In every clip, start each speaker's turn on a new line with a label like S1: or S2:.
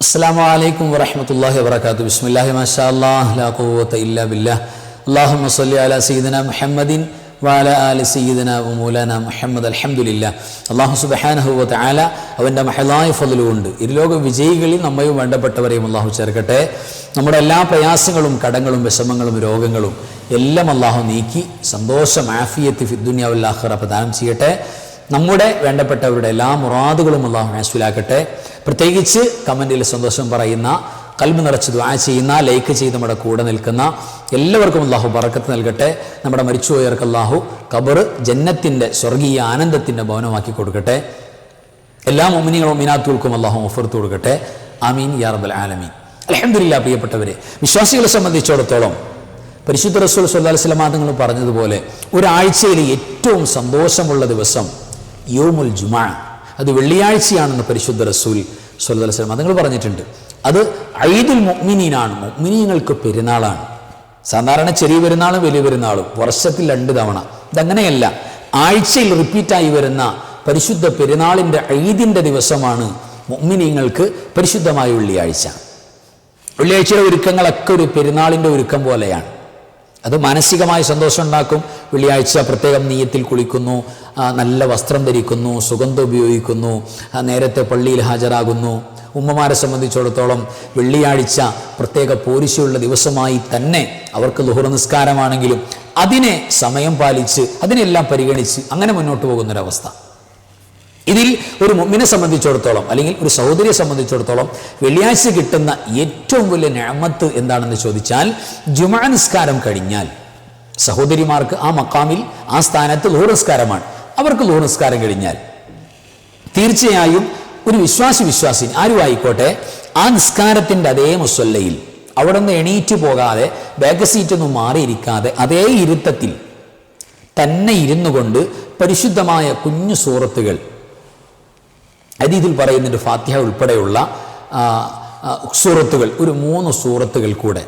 S1: അസ്സലാമു അലൈക്കും വറഹ്മത്തുള്ളാഹി വബറകാതുഹു. ബിസ്മില്ലാഹി മാഷാ അല്ലാഹ് ലാ ഖുവത ഇല്ലാ ബില്ലാഹ്. അല്ലാഹുമ്മ സ്വല്ലി അലാ സയ്യിദിനാ മുഹമ്മദിൻ വഅലാ ആലി സയ്യിദിനാ വമൗലാനാ മുഹമ്മദ്. അൽഹംദുലില്ലാഹ്. അല്ലാഹു സുബ്ഹാനഹു വ തആല അവൻ്റെ മഹളായ ഫള് കൊണ്ട് ഇരുലോക വിജയികളിൽ നമ്മയും വേണ്ടപ്പെട്ടവരെയും അല്ലാഹു ചേർക്കട്ടെ. നമ്മുടെ എല്ലാ പ്രയാസങ്ങളും കടങ്ങളും വിഷമങ്ങളും രോഗങ്ങളും എല്ലാം അല്ലാഹു നീക്കി സന്തോഷം ആഫിയത്ത് ഫിദ്ദുനിയ വൽ ആഖിറ പ്രദാനം ചെയ്യട്ടെ. നമ്മുടെ വേണ്ടപ്പെട്ടവരുടെ എല്ലാ മുറാദുകളും അല്ലാഹു ഹാസിലാക്കട്ടെ. പ്രത്യേകിച്ച് കമൻറ്റിൽ സന്തോഷം പറയുന്ന, കൽബ് നിറച്ച് ദുആ ചെയ്യുന്ന, ലൈക്ക് ചെയ്ത് നമ്മുടെ കൂടെ നിൽക്കുന്ന എല്ലാവർക്കും അല്ലാഹു ബറക്കത്ത് നൽകട്ടെ. നമ്മുടെ മരിച്ചുപോയവർക്ക് അല്ലാഹു ഖബർ ജന്നത്തിൻ്റെ സ്വർഗീയ ആനന്ദത്തിൻ്റെ ഭവനമാക്കി കൊടുക്കട്ടെ. എല്ലാ മുഅ്മിനീങ്ങളും മുഅ്മിനാത്തുകൾക്കും അല്ലാഹു മഗ്ഫിറത്ത് കൊടുക്കട്ടെ. ആമീൻ യാ റബ്ബൽ ആലമീൻ. അൽഹംദുലില്ലാഹ്. പ്രിയപ്പെട്ടവരെ, വിശ്വാസികളെ സംബന്ധിച്ചിടത്തോളം പരിശുദ്ധ റസൂൽ സ്വല്ലല്ലാഹു അലൈഹി വസല്ലം തങ്ങൾ പറഞ്ഞതുപോലെ ഒരാഴ്ചയിലെ ഏറ്റവും സന്തോഷമുള്ള ദിവസം യൗമുൽ ജുമുഅ, അത് വെള്ളിയാഴ്ചയാണെന്ന് പരിശുദ്ധ റസൂൽ സ്വല്ലല്ലാഹു അലൈഹി വസല്ലം തങ്ങൾ പറഞ്ഞിട്ടുണ്ട്. അത് ഈദുൽ മുഅ്മിനീനാണ്, മുഅ്മിനീങ്ങൾക്ക് പെരുന്നാളാണ്. സാധാരണ ചെറിയ പെരുന്നാളും വലിയ പെരുന്നാളും വർഷത്തിൽ 2 തവണ, ഇതങ്ങനെയല്ല. ആഴ്ചയിൽ റിപ്പീറ്റായി വരുന്ന പരിശുദ്ധ പെരുന്നാളിൻ്റെ ഈദിൻ്റെ ദിവസമാണ് മുഅ്മിനീങ്ങൾക്ക് പരിശുദ്ധമായ വെള്ളിയാഴ്ച. വെള്ളിയാഴ്ചയുടെ ഒരുക്കങ്ങളൊക്കെ ഒരു പെരുന്നാളിൻ്റെ ഒരുക്കം പോലെയാണ്. അത് മാനസികമായ സന്തോഷം ഉണ്ടാക്കും. വെള്ളിയാഴ്ച പ്രത്യേകം നീയത്തിൽ കുളിക്കുന്നു, നല്ല വസ്ത്രം ധരിക്കുന്നു, സുഗന്ധം ഉപയോഗിക്കുന്നു, നേരത്തെ പള്ളിയിൽ ഹാജരാകുന്നു. ഉമ്മമാരെ സംബന്ധിച്ചിടത്തോളം വെള്ളിയാഴ്ച പ്രത്യേക പോരിശയുള്ള ദിവസമായി തന്നെ അവർക്ക് ളുഹർ നിസ്കാരമാണെങ്കിലും അതിനെ സമയം പാലിച്ച് അതിനെല്ലാം പരിഗണിച്ച് അങ്ങനെ മുന്നോട്ട് പോകുന്നൊരവസ്ഥ. ഇതിൽ ഒരു മുഅ്മിനെ സംബന്ധിച്ചിടത്തോളം അല്ലെങ്കിൽ ഒരു സഹോദരിയെ സംബന്ധിച്ചിടത്തോളം വെള്ളിയാഴ്ച കിട്ടുന്ന ഏറ്റവും വലിയ നിഅമത്ത് എന്താണെന്ന് ചോദിച്ചാൽ, ജുമുഅ നിസ്കാരം കഴിഞ്ഞാൽ സഹോദരിമാർക്ക് ആ മഖാമിൽ ആ സ്ഥാനത്ത് ളുഹർ നിസ്കാരമാണ്. അവർക്ക് ളുഹർ നിസ്കാരം കഴിഞ്ഞാൽ തീർച്ചയായും ഒരു വിശ്വാസിനി ആരും ആയിക്കോട്ടെ, ആ നിസ്കാരത്തിൻ്റെ അതേ മുസല്ലയിൽ അവിടെ നിന്ന് എണീറ്റ് പോകാതെ ബാക്ക് സീറ്റൊന്നും മാറിയിരിക്കാതെ അതേ ഇരുത്തത്തിൽ തന്നെ ഇരുന്നു കൊണ്ട് പരിശുദ്ധമായ കുഞ്ഞു സൂറത്തുകൾ, ഹദീസിൽ പറയുന്നുണ്ട്, ഫാത്തിഹ ഉൾപ്പെടെയുള്ള സൂറത്തുകൾ, ഒരു 3 സൂറത്തുകൾ കൂടെ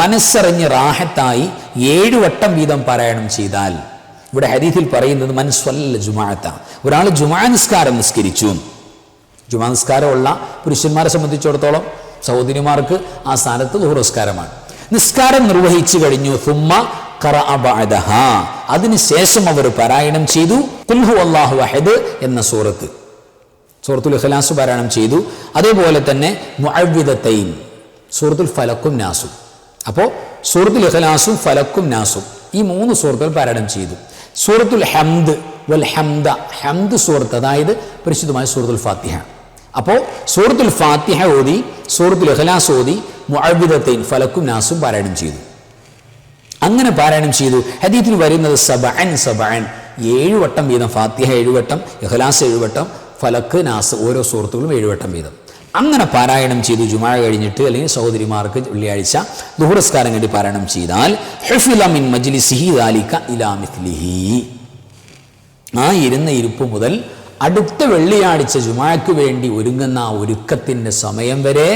S1: മനസ്സറിഞ്ഞ് റാഹത്തായി 7 വട്ടം വീതം പാരായണം ചെയ്താൽ, ഇവിടെ ഹദീസിൽ പറയുന്നത് മൻ സ്വല്ല ജുമുഅത, ഒരാൾ ജുമുഅ നിസ്കാരം നിസ്കരിച്ചു. ജുമുഅ നിസ്കാരമുള്ള പുരുഷന്മാരെ സംബന്ധിച്ചിടത്തോളം സഹോദരിമാർക്ക് ആ സ്ഥാനത്ത് ളുഹർ നിസ്കാരമാണ്. നിസ്കാരം നിർവഹിച്ചു കഴിഞ്ഞു. സുമ്മ ഖറഅ ബഅദഹാ, അതിനുശേഷം അവർ പാരായണം ചെയ്തു ഖുൽ ഹുവല്ലാഹു അഹദ് എന്ന സൂറത്തുൽ ഇഖ്ലാസ് പാരായണം ചെയ്തു. അതേപോലെ തന്നെ മുഅവ്വിദത്തൈൻ, സൂറത്തുൽ ഫലക്കും നാസും. അപ്പോൾ സൂറത്തുൽ ഇഖ്ലാസും ഫലക്കും നാസും ഈ 3 സൂറത്തുകൾ പാരായണം ചെയ്തു. സൂറത്തുൽ ഹംദ് വൽ ഹംദ, ഹംദ് സൂറത്ത്, അതായത് പരിശുദ്ധമായ സൂറത്തുൽ ഫാത്തിഹ. അപ്പോൾ സൂറത്തുൽ ഫാത്തിഹ ഓതി, സൂറത്തുൽ ഇഖ്ലാസ് ഓതി, മുഅവ്വിദത്തൈൻ ഫലക്കും നാസും പാരായണം ചെയ്തു. അങ്ങനെ പാരായണം ചെയ്തു. ഹദീസിൽ വരുന്നത് സബഅൻ 7 വട്ടം വീതം, ഫാത്തിഹ 7 വട്ടം, ഇഖ്ലാസ് 7 വട്ടം, ഫലക്ക് നാസ് ഓരോ സൂറത്തുകളും 7 വട്ടം വീതം. അങ്ങനെ പാരായണം ചെയ്തു. ജുമുഅ കഴിഞ്ഞിട്ട് അല്ലെങ്കിൽ സഹോദരിമാർക്ക് വെള്ളിയാഴ്ച ളുഹർ നിസ്കാരം കഴിഞ്ഞ് പാരായണം ചെയ്താൽ ഹുഫില മിൻ മജ്ലിസിഹി ദാലിക ഇലാ മിത്ലിഹി, ആ ഇരുന്ന ഇരിപ്പ് മുതൽ അടുത്ത വെള്ളിയാഴ്ച ജുമുഅയ്ക്ക് വേണ്ടി ഒരുങ്ങുന്ന ആ ഒരുക്കത്തിൻ്റെ സമയം വരെ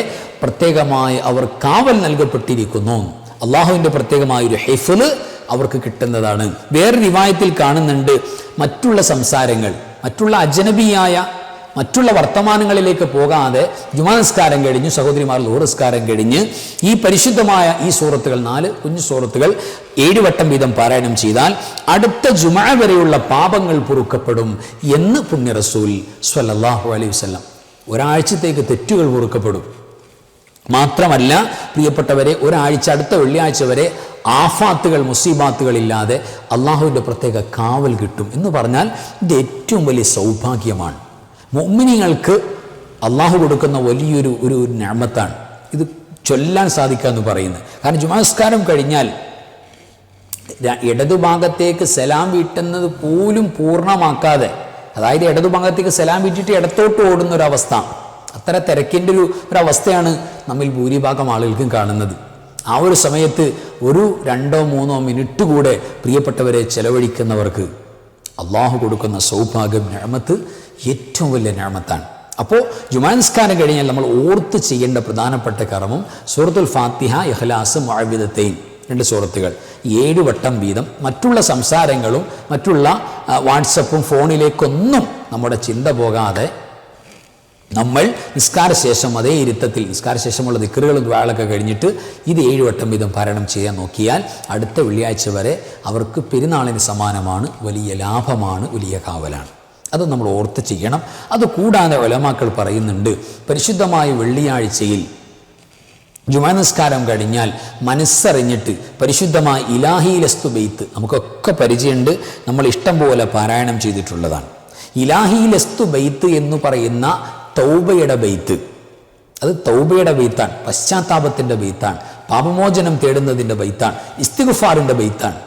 S1: പ്രത്യേകമായി അവർ കാവൽ നൽകപ്പെട്ടിരിക്കുന്നു. അള്ളാഹുവിൻ്റെ പ്രത്യേകമായൊരു ഹിഫ്ള് അവർക്ക് കിട്ടുന്നതാണ്. വേറെ റിവായത്തിൽ കാണുന്നുണ്ട്, മറ്റുള്ള സംസാരങ്ങൾ, മറ്റുള്ള അജ്നബിയായ മറ്റുള്ള വർത്തമാനങ്ങളിലേക്ക് പോകാതെ ജുമുഅ നിസ്കാരം കഴിഞ്ഞ് സഹോദരിമാർ ളുഹർ നിസ്കാരം കഴിഞ്ഞ് ഈ പരിശുദ്ധമായ ഈ സൂറത്തുകൾ 4 കുഞ്ഞു സൂറത്തുകൾ 7 വട്ടം വീതം പാരായണം ചെയ്താൽ അടുത്ത ജുമുഅ വരെയുള്ള പാപങ്ങൾ പൊറുക്കപ്പെടും എന്ന് പുണ്യ റസൂൽ സ്വല്ലല്ലാഹു അലൈഹി വസല്ലം. ഒരാഴ്ചത്തേക്ക് തെറ്റുകൾ പൊറുക്കപ്പെടും. മാത്രമല്ല പ്രിയപ്പെട്ടവരെ, ഒരാഴ്ച അടുത്ത വെള്ളിയാഴ്ച വരെ ആഫാത്തുകൾ മുസീബാത്തുകളില്ലാതെ അള്ളാഹുവിൻ്റെ പ്രത്യേക കാവൽ കിട്ടും എന്ന് പറഞ്ഞാൽ ഇത് ഏറ്റവും വലിയ സൗഭാഗ്യമാണ്. മുഅ്മിനീങ്ങൾക്ക് അള്ളാഹു കൊടുക്കുന്ന വലിയൊരു നിഅമത്താണ് ഇത് ചൊല്ലാൻ സാധിക്കുക എന്ന് പറയുന്നത്. കാരണം ജുമുഅ നിസ്കാരം കഴിഞ്ഞാൽ ഇടതുഭാഗത്തേക്ക് സലാം വീട്ടുന്നത് പോലും പൂർണ്ണമാക്കാതെ, അതായത് ഇടതുഭാഗത്തേക്ക് സലാം വീട്ടിട്ട് ഇടത്തോട്ട് ഓടുന്ന ഒരവസ്ഥ, അത്ര തിരക്കിൻ്റെ ഒരവസ്ഥയാണ് നമ്മിൽ ഭൂരിഭാഗം ആളുകൾക്കും കാണുന്നത്. ആ ഒരു സമയത്ത് ഒരു 2-3 മിനിറ്റ് കൂടെ പ്രിയപ്പെട്ടവരെ ചെലവഴിക്കുന്നവർക്ക് അള്ളാഹു കൊടുക്കുന്ന സൗഭാഗ്യം, നിഅമത്ത് ഏറ്റവും വലിയ നിഅമത്താണ്. അപ്പോൾ ജുമുഅ നിസ്കാരം കഴിഞ്ഞാൽ നമ്മൾ ഓർത്ത് ചെയ്യേണ്ട പ്രധാനപ്പെട്ട കർമ്മം സൂറത്തുൽ ഫാത്തിഹ, ഇഖ്ലാസ്, മുഅവ്വിദത്തൈൻ 2 സൂറത്തുകൾ 7 വട്ടം വീതം. മറ്റുള്ള സംസാരങ്ങളും മറ്റുള്ള വാട്സപ്പും ഫോണിലേക്കൊന്നും നമ്മുടെ ചിന്ത പോകാതെ നമ്മൾ നിസ്കാരശേഷം അതേ ഇരുത്തത്തിൽ നിസ്കാരശേഷമുള്ള ദിക്റുകളും ദുആകളൊക്കെ കഴിഞ്ഞിട്ട് ഇത് 7 വട്ടം വീതം പാരായണം ചെയ്യാൻ നോക്കിയാൽ അടുത്ത വെള്ളിയാഴ്ച വരെ അവർക്ക് പെരുന്നാളിന് സമാനമാണ്, വലിയ ലാഭമാണ്, വലിയ കാവലാണ്. അത് നമ്മൾ ഓർത്ത് ചെയ്യണം. അത് കൂടാതെ ഉലമാക്കൾ പറയുന്നുണ്ട്, പരിശുദ്ധമായ വെള്ളിയാഴ്ചയിൽ ജുമാ നിസ്കാരം കഴിഞ്ഞാൽ മനസ്സറിഞ്ഞിട്ട് പരിശുദ്ധമായ ഇലാഹി ലസ്തു ബെയ്ത്ത് നമുക്കൊക്കെ പരിചയമുണ്ട്, നമ്മൾ ഇഷ്ടം പോലെ പാരായണം ചെയ്തിട്ടുള്ളതാണ്. ഇലാഹി ലസ്തു ബെയ്ത്ത് എന്ന് പറയുന്ന തൗബയുടെ ബെയ്ത്ത്, അത് തൗബയുടെ ബെയ്ത്താണ്, പശ്ചാത്താപത്തിൻ്റെ ബെയ്ത്താണ്, പാപമോചനം തേടുന്നതിൻ്റെ ബെയ്ത്താണ്, ഇസ്തിഗ്ഫാറിൻ്റെ ബെയ്ത്താണ്.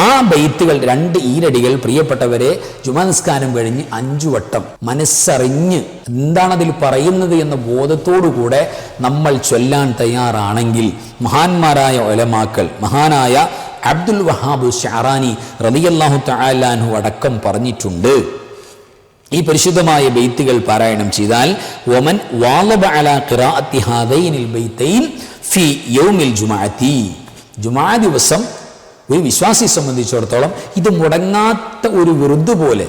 S1: ആ ബെയ്ത്തുകൾ 2 ഈരടികൾ പ്രിയപ്പെട്ടവരെ ജുമാ നിസ്കാരം കഴിഞ്ഞ് 5 വട്ടം മനസ്സറിഞ്ഞ് എന്താണതിൽ പറയുന്നത് എന്ന ബോധത്തോടുകൂടെ നമ്മൾ ചൊല്ലാൻ തയ്യാറാണെങ്കിൽ മഹാന്മാരായ ഉലമാക്കൾ, മഹാനായ അബ്ദുൽ വഹാബ് ഷഅറാനി റളിയല്ലാഹു തആല അൻഹു അടക്കം പറഞ്ഞിട്ടുണ്ട്, ഈ പരിശുദ്ധമായ ബെയ്ത്തുകൾ പാരായണം ചെയ്താൽ വമൻ വാളബ അലാ ഖിറാഅത്തി ഹാദൈനിൽ ബെയ്തൈൻ ഫി യൗമിൽ ജുമുഅത്തി, ജുമുഅ ദിവസം ഒരു വിശ്വാസിയെ സംബന്ധിച്ചിടത്തോളം ഇത് മുടങ്ങാത്ത ഒരു വിറുദ് പോലെ,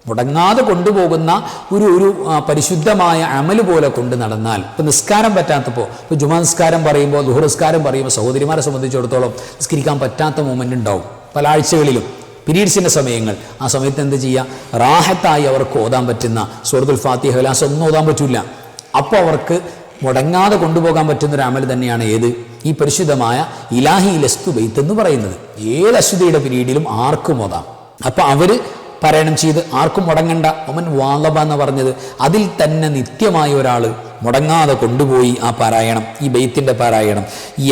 S1: മുടങ്ങാതെ കൊണ്ടുപോകുന്ന ഒരു പരിശുദ്ധമായ അമല് പോലെ കൊണ്ട് നടന്നാൽ, ഇപ്പം നിസ്കാരം പറ്റാത്തപ്പോൾ, ഇപ്പോൾ ജുമാ നിസ്കാരം പറയുമ്പോൾ, ദുഹർ നിസ്കാരം പറയുമ്പോൾ സഹോദരിമാരെ സംബന്ധിച്ചിടത്തോളം നിസ്കരിക്കാൻ പറ്റാത്ത മൊമെൻ്റ് ഉണ്ടാവും പല ആഴ്ചകളിലും, പീരീഡ്സിൻ്റെ സമയങ്ങൾ. ആ സമയത്ത് എന്ത് ചെയ്യുക, റാഹത്തായി അവർക്ക് ഓതാൻ പറ്റുന്ന സൂറത്തുൽ ഫാത്തിഹ ഖലാസ് ഒന്നും ഓതാൻ പറ്റില്ല. അപ്പോൾ അവർക്ക് മുടങ്ങാതെ കൊണ്ടുപോകാൻ പറ്റുന്നൊരു അമൽ തന്നെയാണ് ഏത്, ഈ പരിശുദ്ധമായ ഇലാഹി ലസ്തു ബെയ്ത്ത് എന്ന് പറയുന്നത്. ഏത് അശുദ്ധിയുടെ പീരീഡിലും ആർക്കും ഓതാം. അപ്പോൾ അവർ പാരായണം ചെയ്ത് ആർക്കും മുടങ്ങണ്ട. ഒമൻ വാളബ എന്ന് പറഞ്ഞത് അതിൽ തന്നെ നിത്യമായ ഒരാൾ മുടങ്ങാതെ കൊണ്ടുപോയി ആ പാരായണം, ഈ ബെയ്ത്തിൻ്റെ പാരായണം.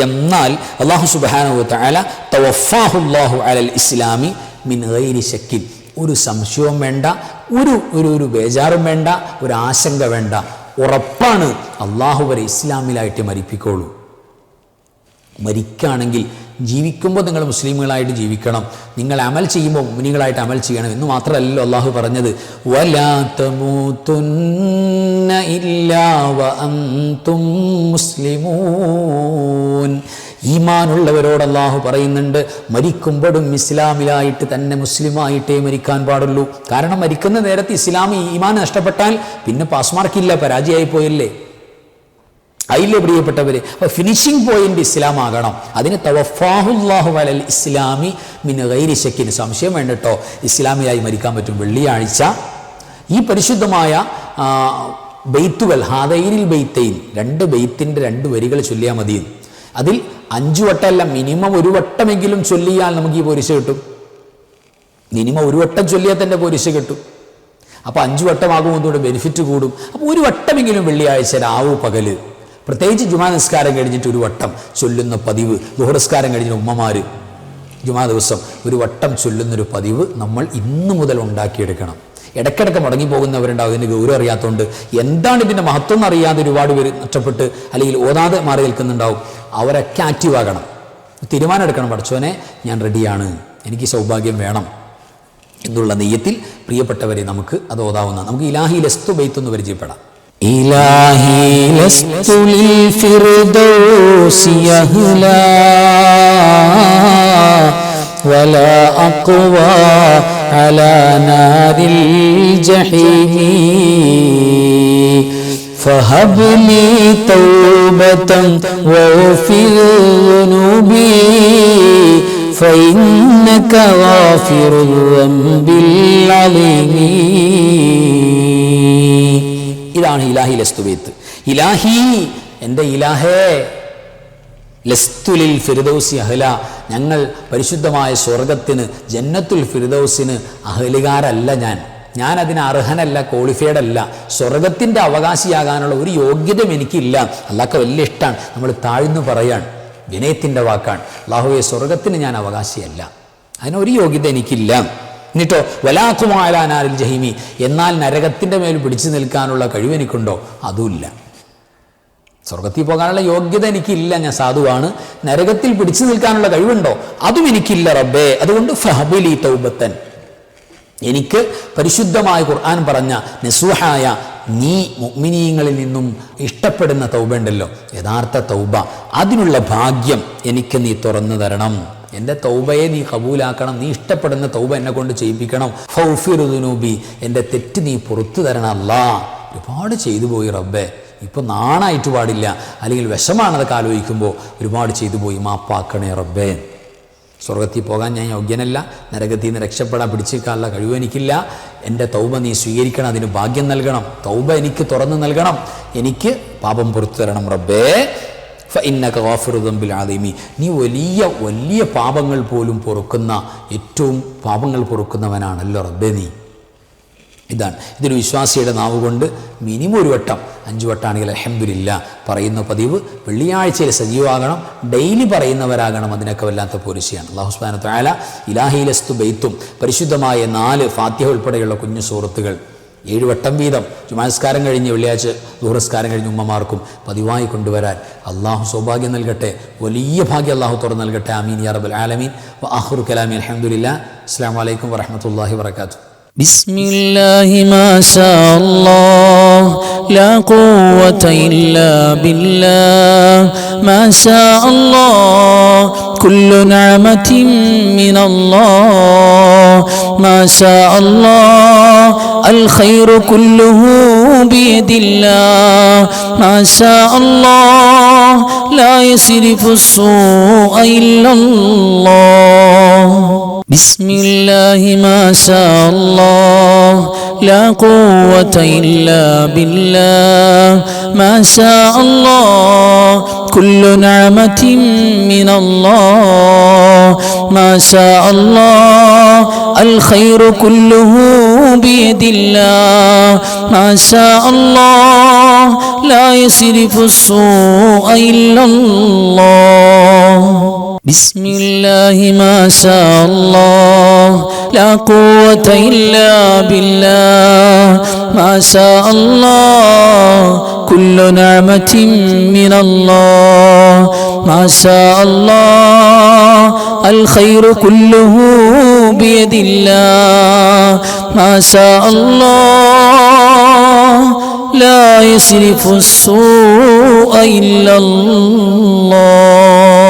S1: എന്നാൽ അല്ലാഹു സുബ്ഹാനഹു വ തആല തവഫാഹുല്ലാഹു അലൽ ഇസ്ലാമി മിൻ ഗൈരി ശക്കിൻ, ഒരു സംശയവും വേണ്ട, ഒരു ബേജാറും വേണ്ട, ഒരു ആശങ്ക വേണ്ട, ഉറപ്പാണ് അള്ളാഹു വരെ ഇസ്ലാമിലായിട്ട് മരിപ്പിക്കോളൂ. മരിക്കുകയാണെങ്കിൽ ജീവിക്കുമ്പോൾ നിങ്ങൾ മുസ്ലിമുകളായിട്ട് ജീവിക്കണം, നിങ്ങൾ അമൽ ചെയ്യുമ്പോൾ മുഅ്മിനീങ്ങളായിട്ട് അമൽ ചെയ്യണം എന്ന് മാത്രമല്ലല്ലോ അള്ളാഹു പറഞ്ഞത്, വലാ തമൂതുന്ന ഇല്ലാ വഅൻതും മുസ്ലിമൂൻ. ഈമാനുള്ളവരോട് അള്ളാഹു പറയുന്നുണ്ട്, മരിക്കുമ്പോഴും ഇസ്ലാമിലായിട്ട് തന്നെ, മുസ്ലിമായിട്ടേ മരിക്കാൻ പാടുള്ളൂ. കാരണം മരിക്കുന്ന നേരത്ത് ഇസ്ലാമി ഈമാൻ നഷ്ടപ്പെട്ടാൽ പിന്നെ പാസ് മാർക്കില്ല, പരാജയമായി പോയില്ലേ, അതിലെ പ്രിയപ്പെട്ടവർ. അപ്പോൾ ഫിനിഷിംഗ് പോയിന്റ് ഇസ്ലാം ആകണം. അതിന് തവഫാഹുല്ലാഹു അലൽ ഇസ്ലാമി മിൻ ഗൈരി ശക്കിന്, സംശയം വേണ്ട കേട്ടോ, ഇസ്ലാമിലായി മരിക്കാൻ പറ്റും. വെള്ളിയാഴ്ച ഈ പരിശുദ്ധമായ ബെയ്ത്തുകൾ, ഹാദൈനിൽ ബെയ്ത്തൈൻ, 2 ബെയ്ത്തിൻ്റെ 2 വരികൾ ചൊല്ലിയാൽ മതി. അതിൽ 5 വട്ടമല്ല, മിനിമം 1 വട്ടമെങ്കിലും ചൊല്ലിയാൽ നമുക്ക് ഈ പോരിശ കിട്ടും. മിനിമം 1 വട്ടം ചൊല്ലിയാൽ തന്നെ പോരിശ കിട്ടും. അപ്പോൾ 5 വട്ടമാകുമ്പോൾ ഒന്നുകൂടെ ബെനിഫിറ്റ് കൂടും. അപ്പോൾ 1 വട്ടമെങ്കിലും വെള്ളിയാഴ്ച രാവു പകല്, പ്രത്യേകിച്ച് ജുമാ നിസ്കാരം കഴിഞ്ഞിട്ട് 1 വട്ടം ചൊല്ലുന്ന പതിവ്, ദുഹർ നിസ്കാരം കഴിഞ്ഞ ഉമ്മമാർ ജുമാ ദിവസം 1 വട്ടം ചൊല്ലുന്നൊരു പതിവ് നമ്മൾ ഇന്നു മുതൽ ഉണ്ടാക്കിയെടുക്കണം. ഇടയ്ക്കിടയ്ക്ക് മുടങ്ങിപ്പോകുന്നവരുണ്ടാവും, ഇതിന് ഗൗരവം അറിയാത്തതുകൊണ്ട്, എന്താണ് ഇതിൻ്റെ മഹത്വം എന്നറിയാതെ ഒരുപാട് പേര് നഷ്ടപ്പെട്ട് അല്ലെങ്കിൽ ഓതാതെ മാറി നിൽക്കുന്നുണ്ടാവും. അവരൊക്കെ ആക്റ്റീവാകണം, തീരുമാനം എടുക്കണം, പഠിച്ചോനെ ഞാൻ റെഡിയാണ്, എനിക്ക് സൗഭാഗ്യം വേണം എന്നുള്ള നെയ്യത്തിൽ പ്രിയപ്പെട്ടവരെ നമുക്ക് അത് ഓതാവുന്ന. നമുക്ക് ഇലാഹി ലസ്തു ബെയ്ത്ത് ഒന്ന് പരിചയപ്പെടാം. ഇലാഹി ലസ്തു ലിൽ ഫിർദൗസി അഹ്ലാ വലാ അഖ്വാ അലാ നാരിൽ ജഹീം ഫഹബ്ലി തൗബതൻ വഗ്ഫിർ ദുനൂബി ഫഇന്നക ഗാഫിറുൽ ദംബിൽ അലീം. ഇതാണ് ഇലാഹി ലസ്തു ബെയ്ത്ത്. ഇലാഹി, എൻ്റെ ഇലാഹേ, ലസ്തുലിൽ ഫിർദൗസി അഹ്ല, ഞങ്ങൾ പരിശുദ്ധമായ സ്വർഗത്തിന്, ജന്നത്തുൽ ഫിർദൗസിന് അഹ്ലുകാരല്ല, ഞാൻ അതിന് അർഹനല്ല, ക്വാളിഫൈഡ് അല്ല, സ്വർഗത്തിൻ്റെ അവകാശിയാകാനുള്ള ഒരു യോഗ്യതയും എനിക്കില്ല. അല്ലാഹ്ക്ക് വലിയ ഇഷ്ടമാണ്, നമ്മൾ താഴ്ന്നു പറയാൻ, വിനയത്തിൻ്റെ വാക്കാണ്. അല്ലാഹുവേ, സ്വർഗത്തിന് ഞാൻ അവകാശിയല്ല, അതിനൊരു യോഗ്യത എനിക്കില്ല. എന്നിട്ടോ വലാഖുമാലാനാരിൽ ജഹീമി, എന്നാൽ നരകത്തിൻ്റെ മേൽ പിടിച്ചു നിൽക്കാനുള്ള കഴിവ് എനിക്കുണ്ടോ? അതുമില്ല. സ്വർഗത്തിൽ പോകാനുള്ള യോഗ്യത എനിക്കില്ല, ഞാൻ സാധുവാണ്. നരകത്തിൽ പിടിച്ചു നിൽക്കാനുള്ള കഴിവുണ്ടോ? അതും എനിക്കില്ല റബ്ബേ. അതുകൊണ്ട് ഫഹബിലി തൗബത്തൻ, എനിക്ക് പരിശുദ്ധമായ ഖുർആൻ പറഞ്ഞ നസൂഹായ, നീ മുഅ്മിനീങ്ങളിൽ നിന്നും ഇഷ്ടപ്പെടുന്ന തൗബ ഉണ്ടല്ലോ, യഥാർത്ഥ തൗബ, അതിനുള്ള ഭാഗ്യം എനിക്ക് നീ തുറന്നു തരണം. എൻ്റെ തൗബയെ നീ കബൂലാക്കണം, നീ ഇഷ്ടപ്പെടുന്ന തൗബ എന്നെ കൊണ്ട് ചെയ്യിപ്പിക്കണം. ഫൗഫിർ ദുനൂബി, എൻ്റെ തെറ്റ് നീ പുറത്തു തരണം അല്ലാ. ഒരുപാട് ചെയ്തു പോയി റബ്ബേ, ഇപ്പോൾ നാണായിട്ട് പാടില്ല, അല്ലെങ്കിൽ വിഷമാണതൊക്കെ ആലോചിക്കുമ്പോൾ ഒരുപാട് ചെയ്തു പോയി, മാപ്പാക്കണേ റബ്ബേ. സ്വർഗത്തിൽ പോകാൻ ഞാൻ യോഗ്യനല്ല, നരകത്തിൽ നിന്ന് രക്ഷപ്പെടാൻ പിടിച്ചേക്കാനുള്ള കഴിവ് എനിക്കില്ല. എൻ്റെ തൗബ നീ സ്വീകരിക്കണം, അതിന് ഭാഗ്യം നൽകണം, തൗബ എനിക്ക് തുറന്നു നൽകണം, എനിക്ക് പാപം പുറത്തു തരണം റബ്ബേ. ഫഇന്നക ഗാഫിറു ദംബിൽ അദീമി, നീ വലിയ വലിയ പാപങ്ങൾ പോലും പൊറുക്കുന്ന, ഏറ്റവും പാപങ്ങൾ പൊറുക്കുന്നവനാണല്ലോ റബ്ബേ നീ. ഇതാണ് ഇതൊരു വിശ്വാസിയുടെ നാവ് കൊണ്ട് മിനിമം ഒരു വട്ടം, 5 വട്ടമാണെങ്കിൽ അൽഹംദുലില്ലാ പറയുന്ന പതിവ്. വെള്ളിയാഴ്ചയിൽ സജീവമാകണം, ഡെയിലി പറയുന്നവരാകണം, അതിനൊക്കെ വല്ലാത്ത പോലീസിയാണ്. അല്ലാഹു സുബ്ഹാനഹു വ തആല ഇലാഹി ലസ്തു ബൈത്തും, പരിശുദ്ധമായ 4 ഫാത്തിഹ ഉൾപ്പെടെയുള്ള കുഞ്ഞു സൂറത്തുകൾ 7 വട്ടം വീതം ജുമാസ്കാരം കഴിഞ്ഞ് വെള്ളിയാഴ്ച ദുഹ്റസ്കാരം കഴിഞ്ഞ് ഉമ്മമാർക്കും പതിവായി കൊണ്ടുവരാൻ അള്ളാഹു സൗഭാഗ്യം നൽകട്ടെ, വലിയ ഭാഗ്യം അള്ളാഹു തുറന്നു നൽകട്ടെ. ആമീൻ യാ റബ്ബൽ ആലമീൻ. വ ആഖിറു കലാമി അൽഹംദുലില്ലാ. അസ്സലാമു അലൈക്കും വറഹ്മത്തുള്ളാഹി വബറകാതുഹു.
S2: بسم الله ما شاء الله لا قوة إلا بالله ما شاء الله كل نعمة من الله ما شاء الله الخير كله بيد الله ما شاء الله لا يصرف السوء إلا الله بسم الله ما شاء الله لا قوة إلا بالله ما شاء الله كل نعمة من الله ما شاء الله الخير كله بيد الله ما شاء الله لا يصرف السوء إلا الله بسم الله ما شاء الله لا قوة إلا بالله ما شاء الله كل نعمة من الله ما شاء الله الخير كله بيد الله ما شاء الله لا يصرف السوء إلا الله